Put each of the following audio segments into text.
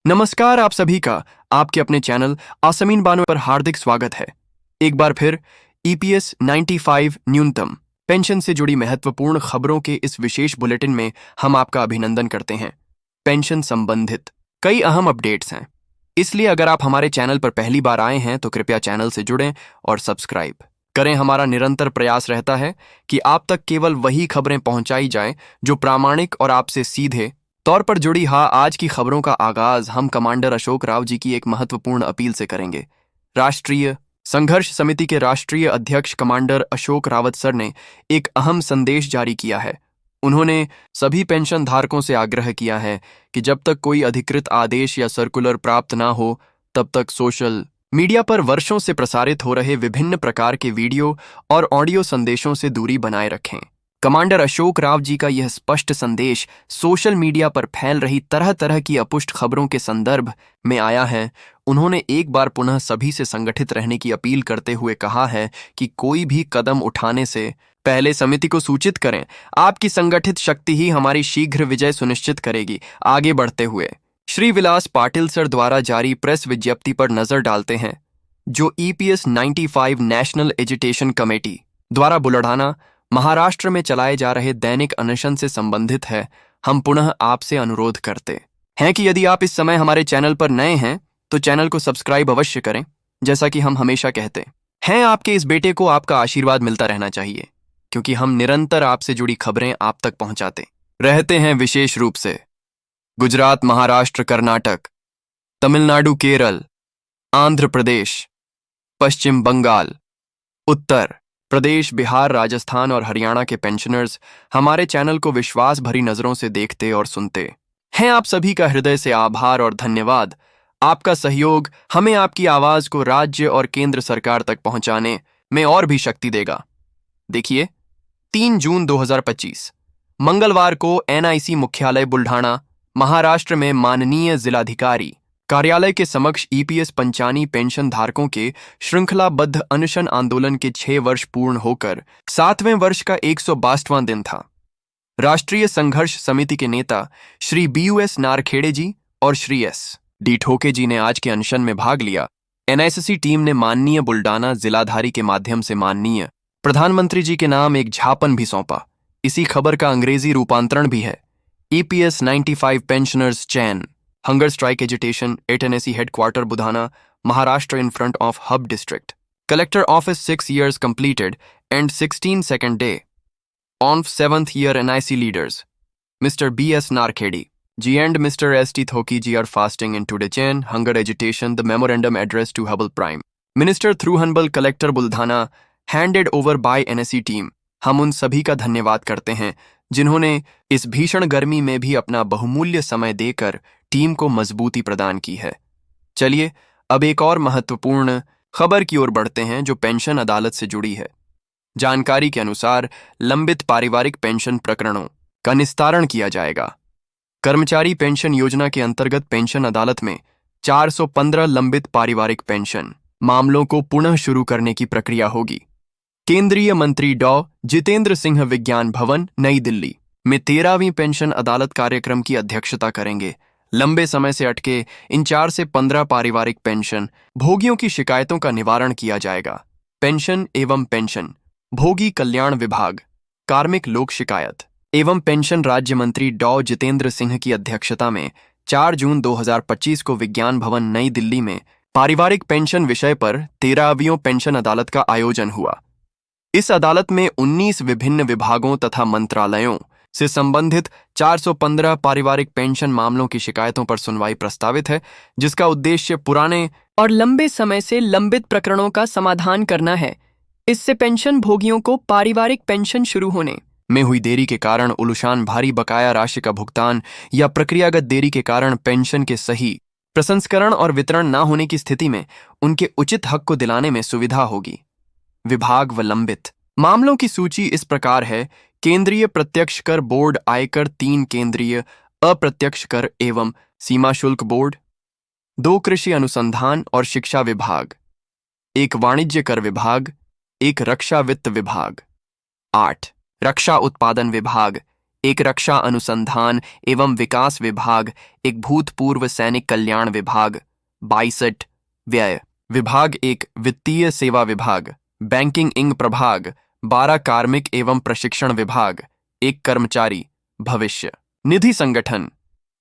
नमस्कार आप सभी का आपके अपने चैनल आसमीन बानो पर हार्दिक स्वागत है। एक बार फिर ईपीएस 95 न्यूनतम पेंशन से जुड़ी महत्वपूर्ण खबरों के इस विशेष बुलेटिन में हम आपका अभिनंदन करते हैं। पेंशन संबंधित कई अहम अपडेट्स हैं, इसलिए अगर आप हमारे चैनल पर पहली बार आए हैं तो कृपया चैनल से जुड़ें और सब्सक्राइब करें। हमारा निरंतर प्रयास रहता है कि आप तक केवल वही खबरें पहुंचाई जाएं जो प्रामाणिक और आपसे सीधे तौर पर जुड़ी। आज की खबरों का आगाज हम कमांडर अशोक राव जी की एक महत्वपूर्ण अपील से करेंगे। राष्ट्रीय संघर्ष समिति के राष्ट्रीय अध्यक्ष कमांडर अशोक रावत सर ने एक अहम संदेश जारी किया है। उन्होंने सभी पेंशन धारकों से आग्रह किया है कि जब तक कोई अधिकृत आदेश या सर्कुलर प्राप्त ना हो तब तक सोशल मीडिया पर वर्षों से प्रसारित हो रहे विभिन्न प्रकार के वीडियो और ऑडियो संदेशों से दूरी बनाए रखें। कमांडर अशोक राव जी का यह स्पष्ट संदेश सोशल मीडिया पर फैल रही तरह तरह की अपुष्ट खबरों के संदर्भ में आया है। उन्होंने एक बार पुनः सभी से संगठित रहने की अपील करते हुए कहा है कि कोई भी कदम उठाने से पहले समिति को सूचित करें। आपकी संगठित शक्ति ही हमारी शीघ्र विजय सुनिश्चित करेगी। आगे बढ़ते हुए श्री विलास पाटिल सर द्वारा जारी प्रेस विज्ञप्ति पर नजर डालते हैं, जो ईपीएस 95 नेशनल एजुटेशन कमेटी द्वारा बुलढाना महाराष्ट्र में चलाए जा रहे दैनिक अनशन से संबंधित है। हम पुनः आपसे अनुरोध करते हैं कि यदि आप इस समय हमारे चैनल पर नए हैं तो चैनल को सब्सक्राइब अवश्य करें। जैसा कि हम हमेशा कहते हैं, आपके इस बेटे को आपका आशीर्वाद मिलता रहना चाहिए, क्योंकि हम निरंतर आपसे जुड़ी खबरें आप तक पहुंचाते रहते हैं। विशेष रूप से गुजरात, महाराष्ट्र, कर्नाटक, तमिलनाडु, केरल, आंध्र प्रदेश, पश्चिम बंगाल, उत्तर प्रदेश, बिहार, राजस्थान और हरियाणा के पेंशनर्स हमारे चैनल को विश्वास भरी नजरों से देखते और सुनते हैं। आप सभी का हृदय से आभार और धन्यवाद। आपका सहयोग हमें आपकी आवाज को राज्य और केंद्र सरकार तक पहुंचाने में और भी शक्ति देगा। देखिए, 3 जून 2025 मंगलवार को एनआईसी मुख्यालय बुल्ढाना, महाराष्ट्र में माननीय जिलाधिकारी कार्यालय के समक्ष ईपीएस पंचानी पेंशन धारकों के श्रृंखलाबद्ध अनशन आंदोलन के 6 वर्ष पूर्ण होकर 7वें वर्ष का 162वां दिन था। राष्ट्रीय संघर्ष समिति के नेता श्री बीयूएस नारखेड़े जी और श्री एस.डी. ठोके जी ने आज के अनशन में भाग लिया। एनआईसी टीम ने माननीय बुल्ढाना जिलाधारी के माध्यम से माननीय प्रधानमंत्री जी के नाम एक ज्ञापन भी सौंपा। इसी खबर का अंग्रेजी रूपांतरण भी है। EPS 95 pensioners chain Hunger strike agitation at NSE headquarter Budhana, Maharashtra in front of Hub district. Collector office 6 years completed and 16 second day. On 7th year NIC leaders, Mr. B.S. Narkhedi G and Mr. S.T. Thoki G are fasting in today chain hunger agitation. The memorandum addressed to Hubble Prime Minister through Humble Collector Buldhana handed over by NSE team. हम उन सभी का धन्यवाद करते हैं जिन्होंने इस भीषण गर्मी में भी अपना बहुमूल्य समय देकर टीम को मजबूती प्रदान की है। चलिए अब एक और महत्वपूर्ण खबर की ओर बढ़ते हैं जो पेंशन अदालत से जुड़ी है। जानकारी के अनुसार लंबित पारिवारिक पेंशन प्रकरणों का निस्तारण किया जाएगा। कर्मचारी पेंशन योजना के अंतर्गत पेंशन अदालत में 415 लंबित पारिवारिक पेंशन मामलों को पुनः शुरू करने की प्रक्रिया होगी। केंद्रीय मंत्री डॉ. जितेंद्र सिंह विज्ञान भवन, नई दिल्ली में 13वीं पेंशन अदालत कार्यक्रम की अध्यक्षता करेंगे। लंबे समय से अटके इन 4 से 15 पारिवारिक पेंशन भोगियों की शिकायतों का निवारण किया जाएगा। पेंशन एवं पेंशन भोगी कल्याण विभाग, कार्मिक लोक शिकायत एवं पेंशन राज्य मंत्री डॉ. जितेंद्र सिंह की अध्यक्षता में 4 जून 2025 को विज्ञान भवन, नई दिल्ली में पारिवारिक पेंशन विषय पर 13वीं पेंशन अदालत का आयोजन हुआ। इस अदालत में 19 विभिन्न विभागों तथा मंत्रालयों से संबंधित 415 पारिवारिक पेंशन मामलों की शिकायतों पर सुनवाई प्रस्तावित है, जिसका उद्देश्य पुराने और लंबे समय से लंबित प्रकरणों का समाधान करना है। इससे पेंशन भोगियों को पारिवारिक पेंशन शुरू होने में हुई देरी के कारण उलूशान भारी बकाया राशि का भुगतान या प्रक्रियागत देरी के कारण पेंशन के सही प्रसंस्करण और वितरण न होने की स्थिति में उनके उचित हक को दिलाने में सुविधा होगी। विभाग व लंबित मामलों की सूची इस प्रकार है। केंद्रीय प्रत्यक्ष कर बोर्ड, आयकर, 3 केंद्रीय अप्रत्यक्ष कर एवं सीमा शुल्क बोर्ड, 2 कृषि अनुसंधान और शिक्षा विभाग, 1 वाणिज्य कर विभाग, 1 रक्षा वित्त विभाग, 8 रक्षा उत्पादन विभाग, एक रक्षा अनुसंधान एवं विकास विभाग, एक भूतपूर्व सैनिक कल्याण विभाग, 62 व्यय विभाग, एक वित्तीय सेवा विभाग, बैंकिंग इंग प्रभाग, 12 कार्मिक एवं प्रशिक्षण विभाग, एक कर्मचारी भविष्य निधि संगठन,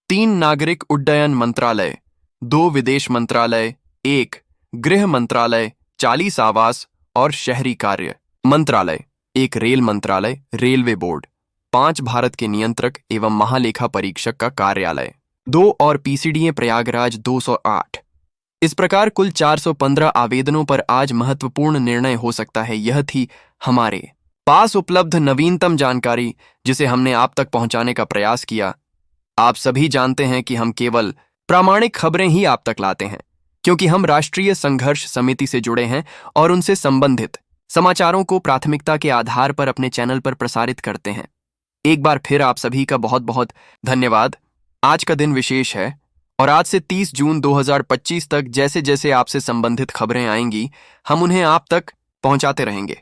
3 नागरिक उड्डयन मंत्रालय, 2 विदेश मंत्रालय, 1 गृह मंत्रालय, 40 आवास और शहरी कार्य मंत्रालय, एक रेल मंत्रालय, रेलवे बोर्ड, 5 भारत के नियंत्रक एवं महालेखा परीक्षक का कार्यालय, 2 और पीसीडीए प्रयागराज 208। इस प्रकार कुल 415 आवेदनों पर आज महत्वपूर्ण निर्णय हो सकता है। यह थी हमारे पास उपलब्ध नवीनतम जानकारी, जिसे हमने आप तक पहुंचाने का प्रयास किया। आप सभी जानते हैं कि हम केवल प्रामाणिक खबरें ही आप तक लाते हैं, क्योंकि हम राष्ट्रीय संघर्ष समिति से जुड़े हैं और उनसे संबंधित समाचारों को प्राथमिकता के आधार पर अपने चैनल पर प्रसारित करते हैं। एक बार फिर आप सभी का बहुत बहुत धन्यवाद। आज का दिन विशेष है और आज से 30 जून 2025 तक जैसे जैसे आपसे संबंधित खबरें आएंगी, हम उन्हें आप तक पहुंचाते रहेंगे।